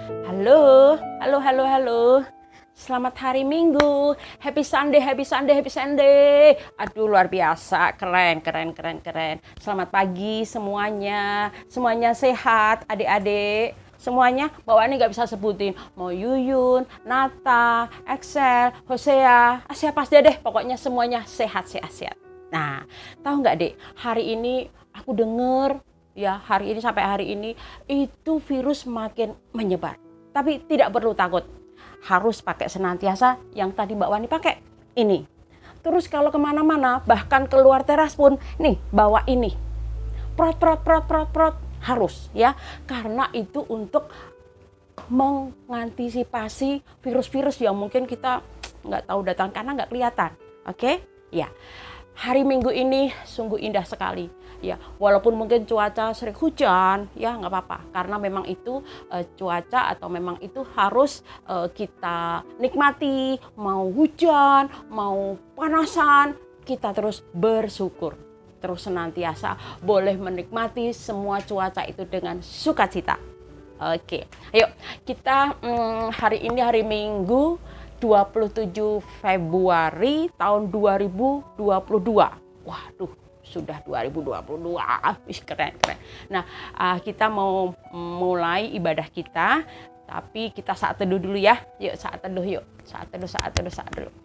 Halo, halo, halo, halo. Selamat hari Minggu. Happy Sunday, happy Sunday, happy Sunday. Aduh, luar biasa. Keren, keren, keren, keren. Selamat pagi semuanya. Semuanya sehat, adik-adik. Semuanya, Mbak Wani nggak bisa sebutin. Mau Yuyun, Nata, Excel, Hosea. Siapa aja deh, pokoknya semuanya sehat, sehat, sehat. Nah, tahu nggak, Dek? Hari ini aku denger, ya hari ini sampai hari ini, itu virus makin menyebar. Tapi tidak perlu takut. Harus pakai senantiasa yang tadi Mbak Wani pakai ini. Terus kalau kemana-mana, bahkan keluar teras pun, nih bawa ini. Prot, prot, prot, prot, prot. Harus ya, karena itu untuk mengantisipasi virus-virus yang mungkin kita nggak tahu datang karena nggak kelihatan. Oke? Ya. Hari Minggu ini sungguh indah sekali. Ya, walaupun mungkin cuaca sering hujan, ya nggak apa-apa. Karena memang itu cuaca atau memang itu harus kita nikmati. Mau hujan, mau panasan, kita terus bersyukur. Terus senantiasa boleh menikmati semua cuaca itu dengan sukacita. Oke, ayo kita hari ini hari Minggu 27 Februari tahun 2022. Waduh, sudah 2022. Keren, keren. Nah, kita mau mulai ibadah kita, tapi kita saat teduh dulu ya. Yuk, saat teduh yuk. Saat teduh, saat teduh, saat teduh.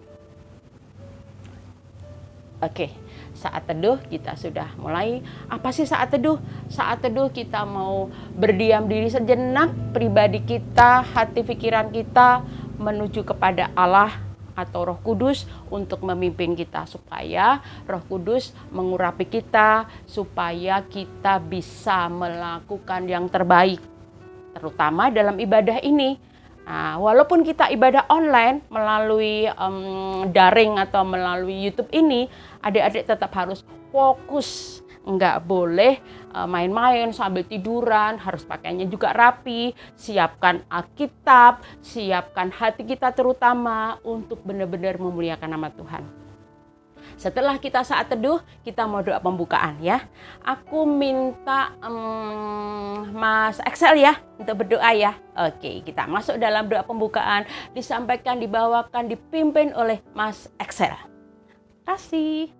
Oke, saat teduh kita sudah mulai. Apa sih saat teduh? Saat teduh kita mau berdiam diri sejenak, pribadi kita, hati pikiran kita menuju kepada Allah atau Roh Kudus untuk memimpin kita supaya Roh Kudus mengurapi kita supaya kita bisa melakukan yang terbaik terutama dalam ibadah ini. Nah, walaupun kita ibadah online melalui daring atau melalui YouTube ini, adik-adik tetap harus fokus. Nggak boleh main-main sambil tiduran, harus pakainya juga rapi, siapkan Alkitab, siapkan hati kita terutama untuk benar-benar memuliakan nama Tuhan. Setelah kita saat teduh, kita mau doa pembukaan ya. Aku minta Mas Excel ya untuk berdoa ya. Oke, kita masuk dalam doa pembukaan, disampaikan, dibawakan, dipimpin oleh Mas Excel. Kasih.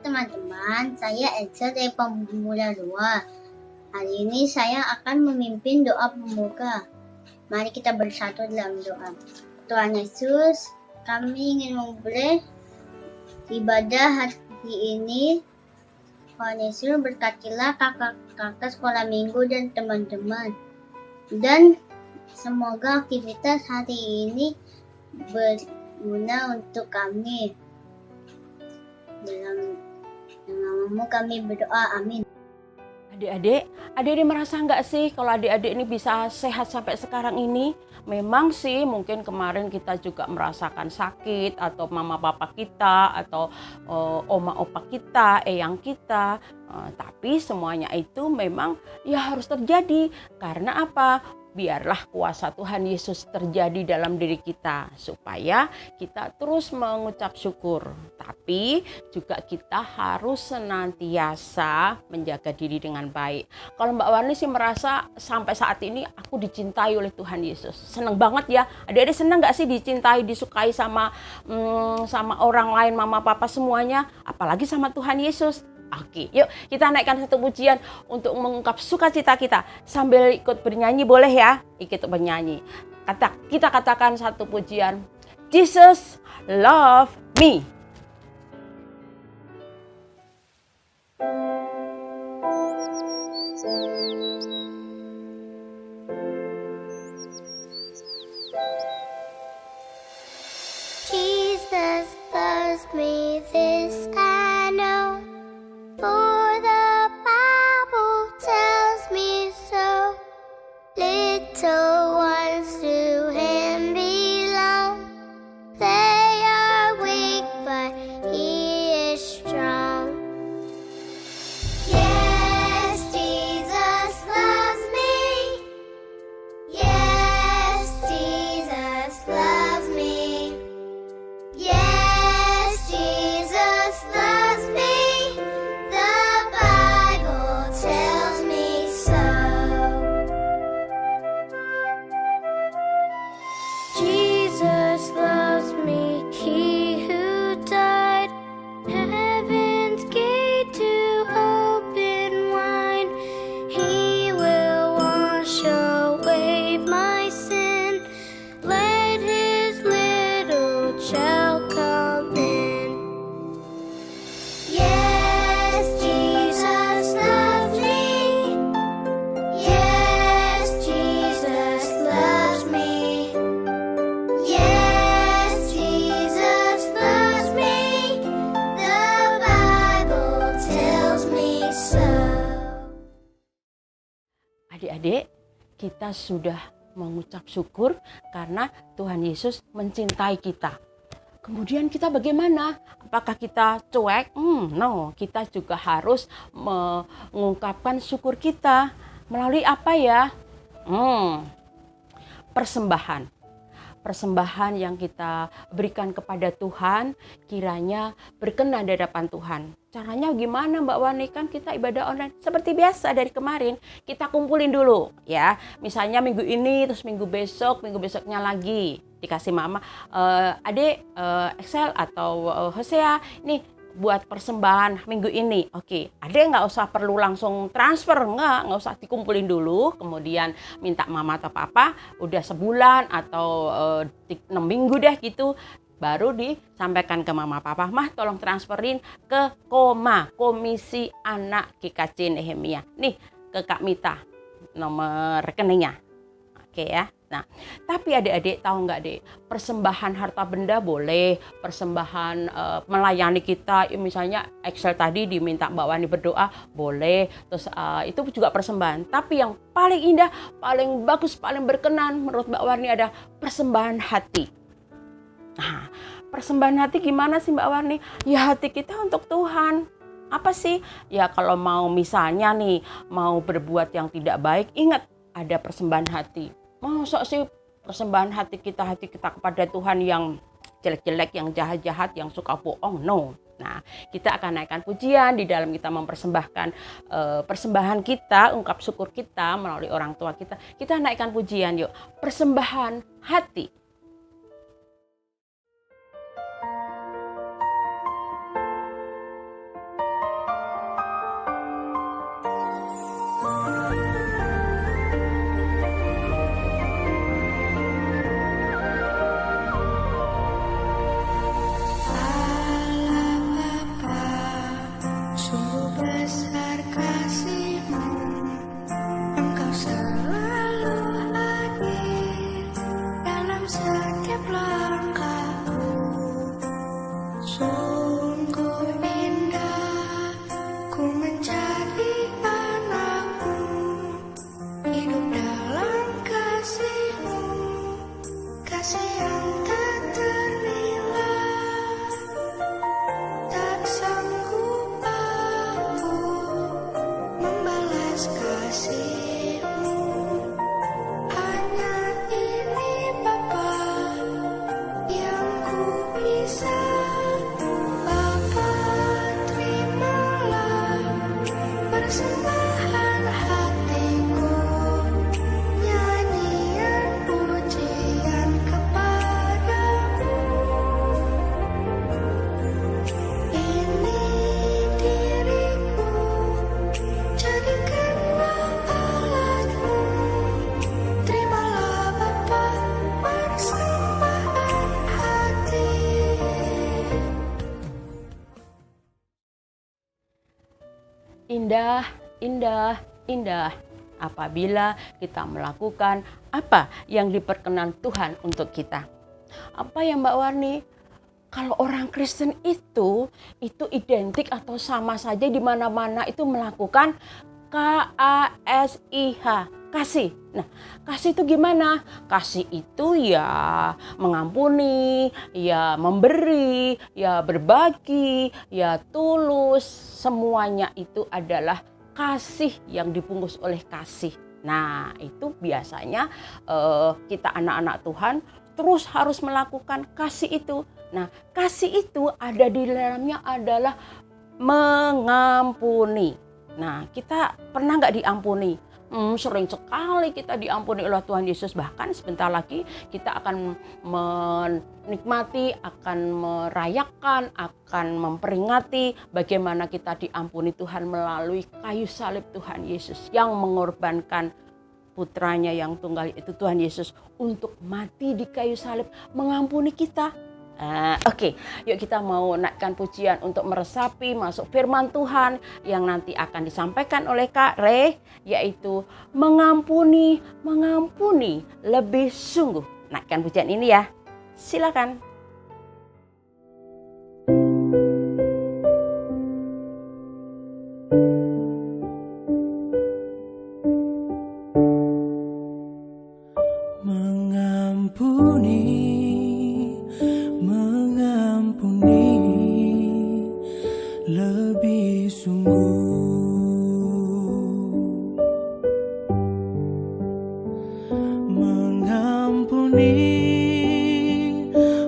Teman-teman, saya Excel dari Pemula 2. Hari ini saya akan memimpin doa pembuka. Mari kita bersatu dalam doa. Tuhan Yesus, kami ingin memulai ibadah hari ini. Tuhan Yesus, berkatilah kakak-kakak sekolah minggu dan teman-teman. Dan semoga aktivitas hari ini berguna untuk kami. Dalam namamu kami berdoa, amin. Adik-adik merasa nggak sih kalau adik-adik ini bisa sehat sampai sekarang ini? Memang sih mungkin kemarin kita juga merasakan sakit atau mama papa kita atau oma opa kita, eyang kita. Tapi semuanya itu memang ya harus terjadi. Karena apa? Biarlah kuasa Tuhan Yesus terjadi dalam diri kita supaya kita terus mengucap syukur. Tapi juga kita harus senantiasa menjaga diri dengan baik. Kalau Mbak Warni sih merasa sampai saat ini aku dicintai oleh Tuhan Yesus. Senang banget ya. Adik-adik senang gak sih dicintai, disukai sama orang lain, mama papa semuanya. Apalagi sama Tuhan Yesus. Oke, yuk kita naikkan satu pujian untuk mengungkap sukacita kita. Sambil ikut bernyanyi boleh ya? Ikut bernyanyi. Kita katakan satu pujian. Jesus love me. Jesus loves me, this I know. For the Bible tells me so. Little ones to Him belong. They are weak, but He is strong. Yes, Jesus loves me. Yes, Jesus loves me. Yes, Jesus loves me. kita sudah mengucap syukur karena Tuhan Yesus mencintai kita. Kemudian kita bagaimana? Apakah kita cuek? No, kita juga harus mengungkapkan syukur kita. Melalui apa ya? Persembahan. Persembahan yang kita berikan kepada Tuhan kiranya berkenan di hadapan Tuhan. Caranya gimana Mbak Wani? Kan kita ibadah online seperti biasa dari kemarin. Kita kumpulin dulu ya. Misalnya minggu ini, terus minggu besoknya lagi. Dikasih mama, adik Excel atau Hosea, nih buat persembahan minggu ini. Oke, adik nggak usah perlu langsung transfer, nggak usah dikumpulin dulu. Kemudian minta mama atau papa, udah sebulan atau 6 minggu deh gitu. Baru disampaikan ke mama papa, mah tolong transferin ke Komisi Anak GKJ Nehemia. Nih ke Kak Mita nomor rekeningnya. Oke ya. Nah, tapi adik-adik tahu nggak dek, persembahan harta benda boleh, persembahan melayani kita, misalnya Excel tadi diminta Mbak Wani berdoa, boleh, terus itu juga persembahan. Tapi yang paling indah, paling bagus, paling berkenan menurut Mbak Wani ada persembahan hati. Nah, persembahan hati gimana sih Mbak Wani? Ya hati kita untuk Tuhan. Apa sih? Ya kalau mau misalnya nih, mau berbuat yang tidak baik, ingat ada persembahan hati. Masa sih persembahan hati kita kepada Tuhan yang jelek-jelek, yang jahat-jahat, yang suka bohong? No. Nah, kita akan naikkan pujian di dalam kita mempersembahkan persembahan kita, ungkap syukur kita melalui orang tua kita. Kita naikkan pujian yuk. Persembahan hati. Indah, indah, indah apabila kita melakukan apa yang diperkenan Tuhan untuk kita. Apa ya Mbak Warni? Kalau orang Kristen itu identik atau sama saja di mana-mana itu melakukan KASIH, kasih. Nah, kasih itu gimana? Kasih itu ya mengampuni, ya memberi, ya berbagi, ya tulus. Semuanya itu adalah kasih yang dibungkus oleh kasih. Nah, itu biasanya kita anak-anak Tuhan terus harus melakukan kasih itu. Nah, kasih itu ada di dalamnya adalah mengampuni. Nah, kita pernah nggak diampuni? Sering sekali kita diampuni oleh Tuhan Yesus. Bahkan sebentar lagi kita akan menikmati, akan merayakan, akan memperingati bagaimana kita diampuni Tuhan melalui kayu salib Tuhan Yesus yang mengorbankan putranya yang tunggal itu Tuhan Yesus untuk mati di kayu salib mengampuni kita. Oke, yuk kita mau naikkan pujian untuk meresapi masuk firman Tuhan yang nanti akan disampaikan oleh Kak Re, yaitu mengampuni lebih sungguh. Naikkan pujian ini ya, silakan.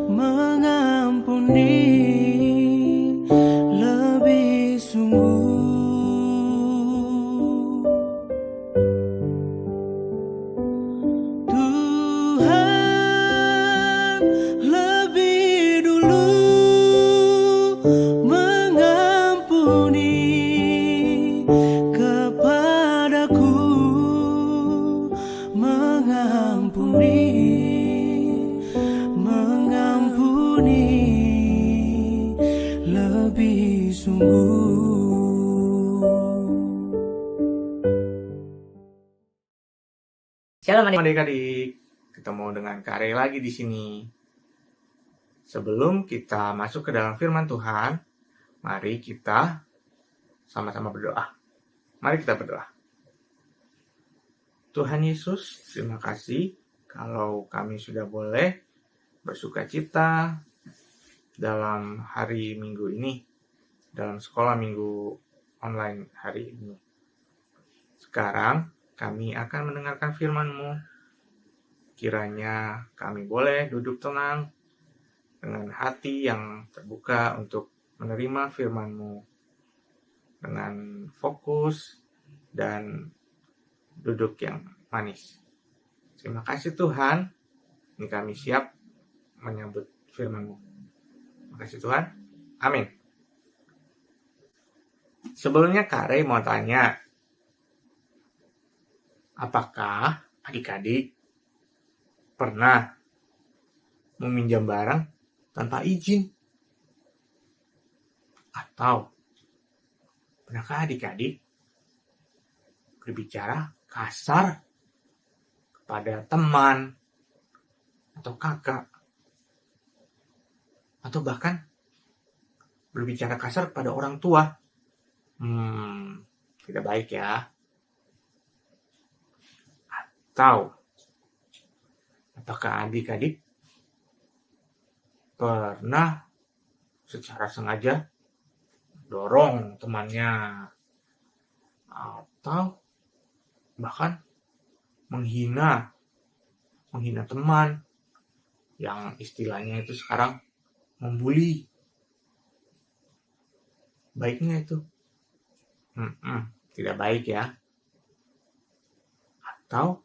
mengampuni lebih sungguh. Tuhan lebih dulu mengampuni kepadaku, mengampuni lebih sungguh. Shalom adik-adik, ketemu dengan Kak Ray lagi di sini. Sebelum kita masuk ke dalam firman Tuhan, mari kita sama-sama berdoa. Mari kita berdoa. Tuhan Yesus, terima kasih kalau kami sudah boleh bersukacita dalam hari Minggu ini, dalam sekolah Minggu online hari ini. Sekarang kami akan mendengarkan firman-Mu. Kiranya kami boleh duduk tenang dengan hati yang terbuka untuk menerima firman-Mu dengan fokus dan duduk yang manis. Terima kasih Tuhan, ini kami siap menyambut firman-Mu. Terima kasih Tuhan. Amin. Sebelumnya Kak Ray mau tanya, apakah adik-adik pernah meminjam barang tanpa izin? Atau pernahkah adik-adik berbicara kasar kepada teman atau kakak? Atau bahkan berbicara kasar kepada orang tua? Tidak baik ya. Atau apakah adik-adik pernah secara sengaja dorong temannya atau bahkan menghina teman yang istilahnya itu sekarang membuli? Baiknya itu? Tidak baik ya. Atau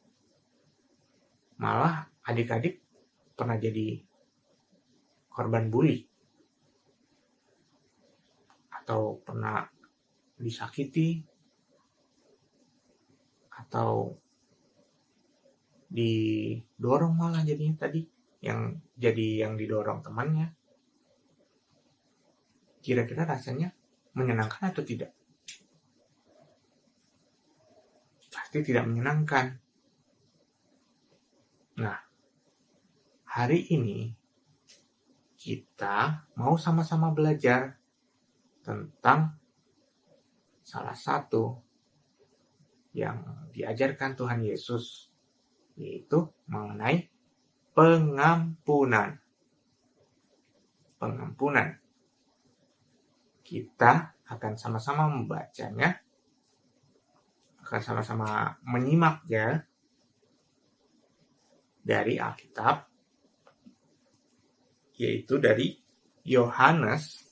malah adik-adik pernah jadi korban bully, atau pernah disakiti, atau didorong malah jadinya tadi, yang didorong temannya. Kira-kira rasanya menyenangkan atau tidak? Pasti tidak menyenangkan. Nah, hari ini kita mau sama-sama belajar tentang salah satu yang diajarkan Tuhan Yesus, yaitu mengenai pengampunan. Pengampunan. Kita akan sama-sama membacanya, akan sama-sama menyimaknya dari Alkitab, yaitu dari Yohanes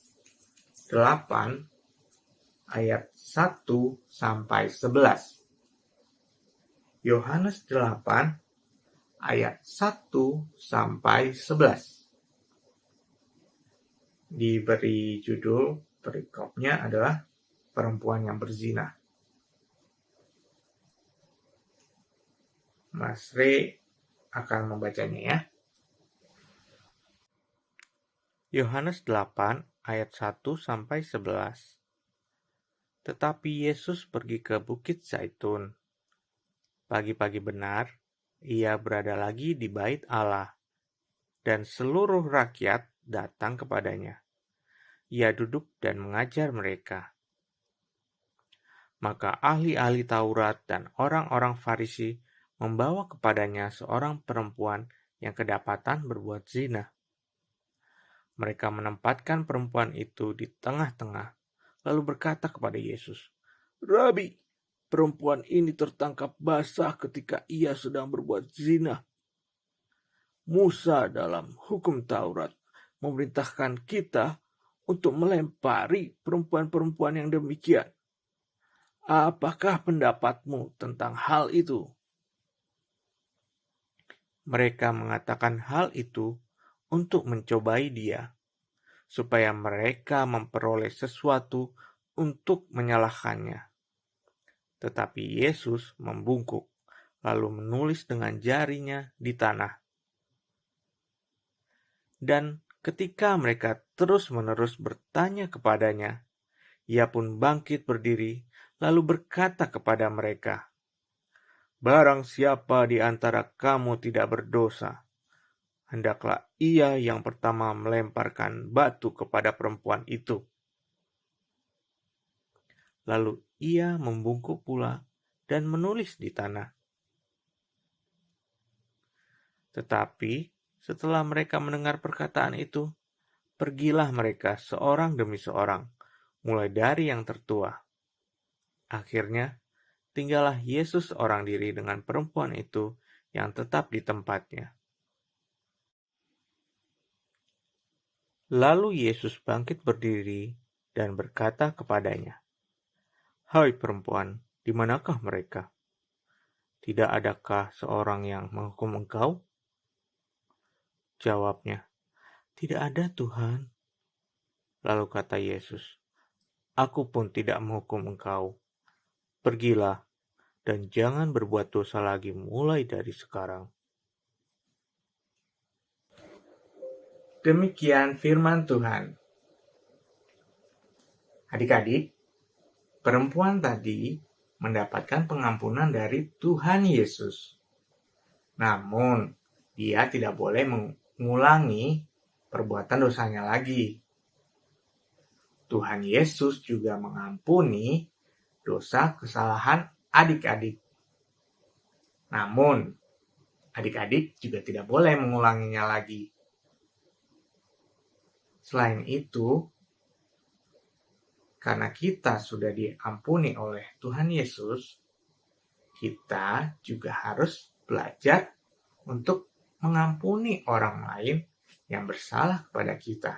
8 ayat 1 sampai 11. Yohanes 8 ayat 1 sampai 11. Diberi judul perikopnya adalah perempuan yang berzina. Mas Ray akan membacanya ya. Yohanes 8 ayat 1 sampai 11. Tetapi Yesus pergi ke Bukit Zaitun. Pagi-pagi benar, ia berada lagi di bait Allah, dan seluruh rakyat datang kepadanya. Ia duduk dan mengajar mereka. Maka ahli-ahli Taurat dan orang-orang Farisi membawa kepadanya seorang perempuan yang kedapatan berbuat zina. Mereka menempatkan perempuan itu di tengah-tengah, lalu berkata kepada Yesus, "Rabi, perempuan ini tertangkap basah ketika ia sedang berbuat zina. Musa dalam hukum Taurat memerintahkan kita untuk melempari perempuan-perempuan yang demikian. Apakah pendapatmu tentang hal itu?" Mereka mengatakan hal itu untuk mencobai dia, supaya mereka memperoleh sesuatu untuk menyalahkannya. Tetapi Yesus membungkuk, lalu menulis dengan jarinya di tanah. Dan ketika mereka terus-menerus bertanya kepadanya, ia pun bangkit berdiri, lalu berkata kepada mereka, "Barang siapa di antara kamu tidak berdosa, hendaklah ia yang pertama melemparkan batu kepada perempuan itu." Lalu ia membungkuk pula dan menulis di tanah. Tetapi setelah mereka mendengar perkataan itu, pergilah mereka seorang demi seorang, mulai dari yang tertua. Akhirnya, tinggallah Yesus seorang diri dengan perempuan itu yang tetap di tempatnya. Lalu Yesus bangkit berdiri dan berkata kepadanya, "Hai perempuan, di manakah mereka? Tidak adakah seorang yang menghukum engkau?" Jawabnya, "Tidak ada, Tuhan." Lalu kata Yesus, "Aku pun tidak menghukum engkau. Pergilah dan jangan berbuat dosa lagi mulai dari sekarang." Demikian firman Tuhan. Adik-adik, perempuan tadi mendapatkan pengampunan dari Tuhan Yesus. Namun, dia tidak boleh mengulangi perbuatan dosanya lagi. Tuhan Yesus juga mengampuni dosa kesalahan adik-adik. Namun, adik-adik juga tidak boleh mengulanginya lagi. Selain itu, karena kita sudah diampuni oleh Tuhan Yesus, kita juga harus belajar untuk mengampuni orang lain yang bersalah kepada kita.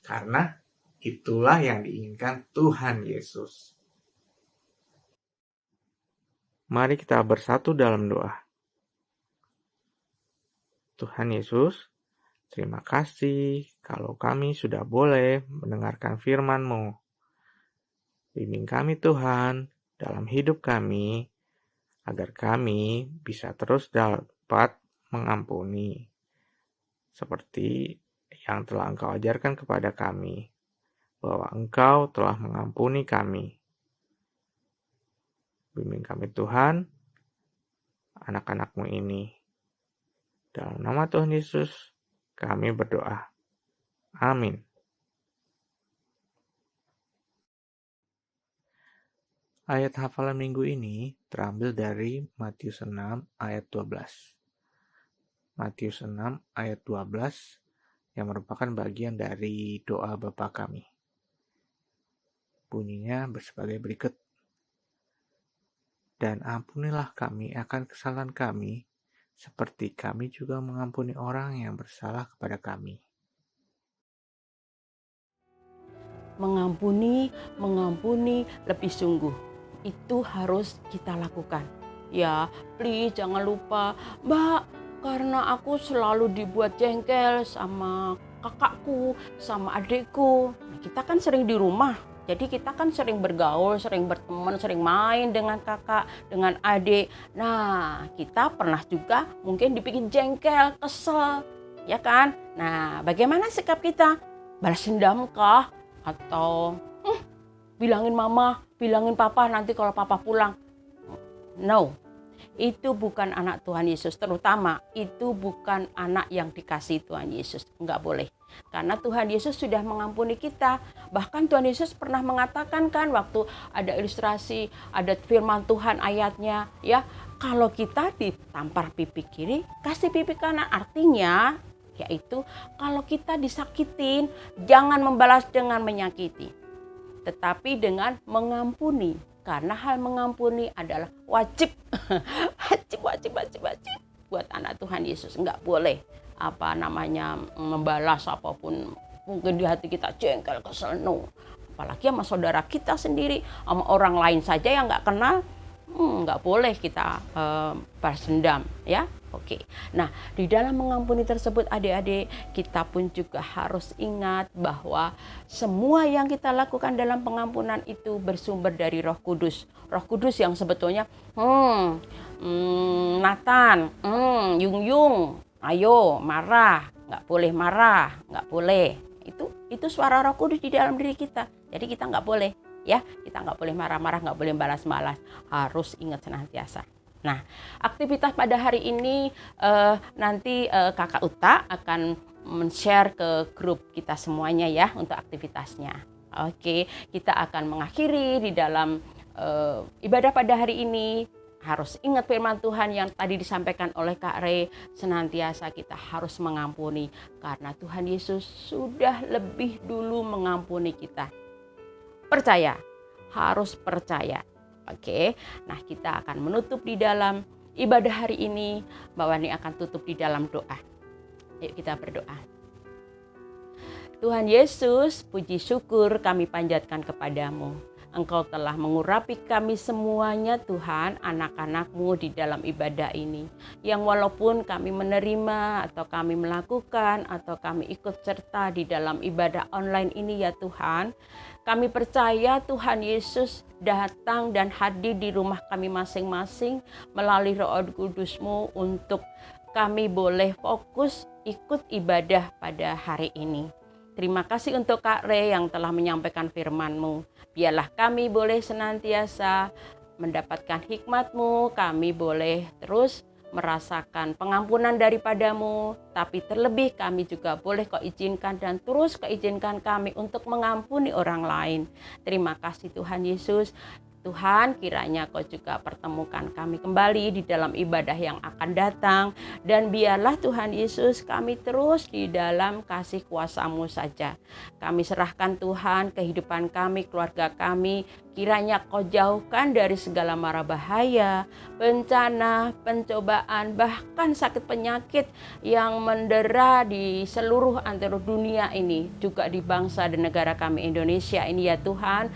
Karena itulah yang diinginkan Tuhan Yesus. Mari kita bersatu dalam doa. Tuhan Yesus, terima kasih kalau kami sudah boleh mendengarkan firman-Mu. Bimbing kami Tuhan dalam hidup kami, agar kami bisa terus dapat mengampuni, seperti yang telah Engkau ajarkan kepada kami, bahwa Engkau telah mengampuni kami. Bimbing kami Tuhan, anak-anak-Mu ini. Dalam nama Tuhan Yesus, kami berdoa. Amin. Ayat hafalan minggu ini terambil dari Matius 6 ayat 12. Matius 6 ayat 12 yang merupakan bagian dari doa Bapa kami. Bunyinya sebagai berikut. Dan ampunilah kami akan kesalahan kami, seperti kami juga mengampuni orang yang bersalah kepada kami. Mengampuni lebih sungguh. Itu harus kita lakukan. Ya, please jangan lupa, Mbak, karena aku selalu dibuat jengkel sama kakakku, sama adikku. Nah, kita kan sering di rumah, jadi kita kan sering bergaul, sering berteman, sering main dengan kakak, dengan adik. Nah, kita pernah juga mungkin dibikin jengkel, kesel, ya kan? Nah, bagaimana sikap kita? Balas dendam kah? Atau bilangin mama, bilangin papa nanti kalau papa pulang? No, itu bukan anak Tuhan Yesus. Terutama itu bukan anak yang dikasih Tuhan Yesus. Enggak boleh. Karena Tuhan Yesus sudah mengampuni kita. Bahkan Tuhan Yesus pernah mengatakan kan waktu ada ilustrasi, ada firman Tuhan ayatnya, ya, kalau kita ditampar pipi kiri, kasih pipi kanan. Artinya yaitu kalau kita disakitin, jangan membalas dengan menyakiti, tetapi dengan mengampuni. Karena hal mengampuni adalah wajib. wajib. buat anak Tuhan Yesus. Nggak boleh membalas apapun. Mungkin di hati kita jengkel, kesel, no. Apalagi sama saudara kita sendiri, sama orang lain saja yang nggak kenal, nggak boleh kita balas dendam, ya. Oke. Nah, di dalam mengampuni tersebut adik-adik, kita pun juga harus ingat bahwa semua yang kita lakukan dalam pengampunan itu bersumber dari Roh Kudus. Roh Kudus yang sebetulnya, Nathan, Yung, ayo marah, nggak boleh. Itu suara Roh Kudus di dalam diri kita. Jadi kita nggak boleh, ya, kita nggak boleh marah-marah, nggak boleh balas-balas. Harus ingat senantiasa. Nah, aktivitas pada hari ini nanti Kakak Uta akan men-share ke grup kita semuanya ya untuk aktivitasnya. Oke, kita akan mengakhiri di dalam ibadah pada hari ini. Harus ingat firman Tuhan yang tadi disampaikan oleh Kak Re, senantiasa kita harus mengampuni karena Tuhan Yesus sudah lebih dulu mengampuni kita. Percaya, harus percaya. Oke, nah kita akan menutup di dalam ibadah hari ini. Mbak Wani akan tutup di dalam doa. Yuk kita berdoa. Tuhan Yesus, puji syukur kami panjatkan kepadamu. Engkau telah mengurapi kami semuanya Tuhan, anak-anak-Mu di dalam ibadah ini. Yang walaupun kami menerima atau kami melakukan atau kami ikut serta di dalam ibadah online ini ya Tuhan, kami percaya Tuhan Yesus datang dan hadir di rumah kami masing-masing melalui Roh Kudus-Mu untuk kami boleh fokus ikut ibadah pada hari ini. Terima kasih untuk Kak Re yang telah menyampaikan firman-Mu. Biarlah kami boleh senantiasa mendapatkan hikmat-Mu, kami boleh terus merasakan pengampunan daripada-Mu, tapi terlebih kami juga boleh Kau izinkan dan terus Kau izinkan kami untuk mengampuni orang lain. Terima kasih Tuhan Yesus. Tuhan, kiranya Kau juga pertemukan kami kembali di dalam ibadah yang akan datang. Dan biarlah Tuhan Yesus kami terus di dalam kasih kuasa-Mu saja. Kami serahkan Tuhan kehidupan kami, keluarga kami. Kiranya Kau jauhkan dari segala mara bahaya, bencana, pencobaan, bahkan sakit penyakit yang mendera di seluruh antero dunia ini. Juga di bangsa dan negara kami Indonesia ini ya Tuhan.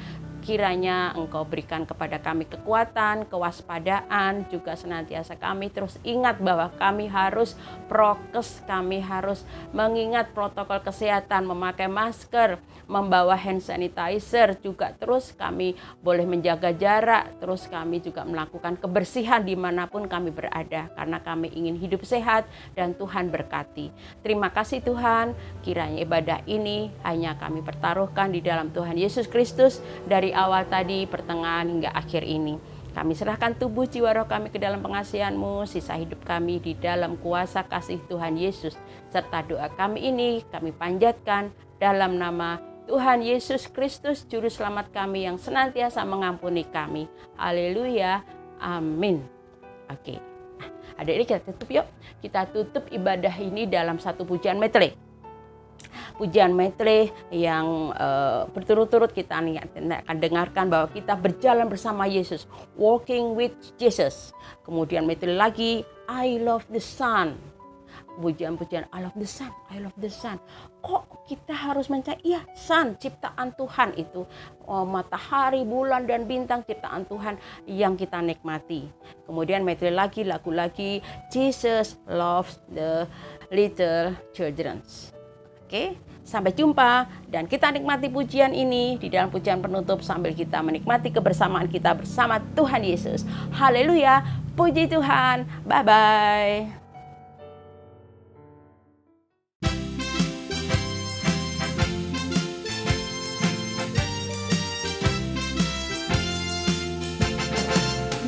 Kiranya Engkau berikan kepada kami kekuatan, kewaspadaan, juga senantiasa kami terus ingat bahwa kami harus prokes, kami harus mengingat protokol kesehatan, memakai masker, membawa hand sanitizer, juga terus kami boleh menjaga jarak, terus kami juga melakukan kebersihan dimanapun kami berada, karena kami ingin hidup sehat dan Tuhan berkati. Terima kasih Tuhan, kiranya ibadah ini hanya kami pertaruhkan di dalam Tuhan Yesus Kristus dari awal tadi, pertengahan hingga akhir ini. Kami serahkan tubuh jiwa roh kami ke dalam pengasihan-Mu, sisa hidup kami di dalam kuasa kasih Tuhan Yesus. Serta doa kami ini kami panjatkan dalam nama Tuhan Yesus Kristus, Juru Selamat kami yang senantiasa mengampuni kami. Haleluya, amin. Oke, nah, adik-adik kita tutup yuk. Kita tutup ibadah ini dalam satu pujian medley. Pujian medley yang berturut-turut kita akan dengarkan bahwa kita berjalan bersama Yesus, walking with Jesus. Kemudian medley lagi, I love the sun. Pujian-pujian I love the sun, I love the sun. Kok kita harus mencari? Iya, sun, ciptaan Tuhan itu. Matahari, bulan, dan bintang ciptaan Tuhan yang kita nikmati. Kemudian medley lagi, lagu lagi, Jesus loves the little children. Oke, sampai jumpa dan kita nikmati pujian ini di dalam pujian penutup sambil kita menikmati kebersamaan kita bersama Tuhan Yesus. Haleluya, puji Tuhan. Bye-bye.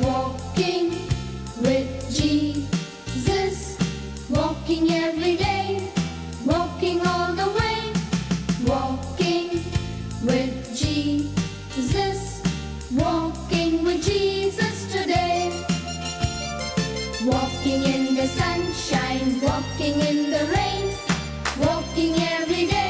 Walking with Jesus, walking every day, walking all the way, walking with Jesus, walking with Jesus today. Walking in the sunshine, walking in the rain, walking every day.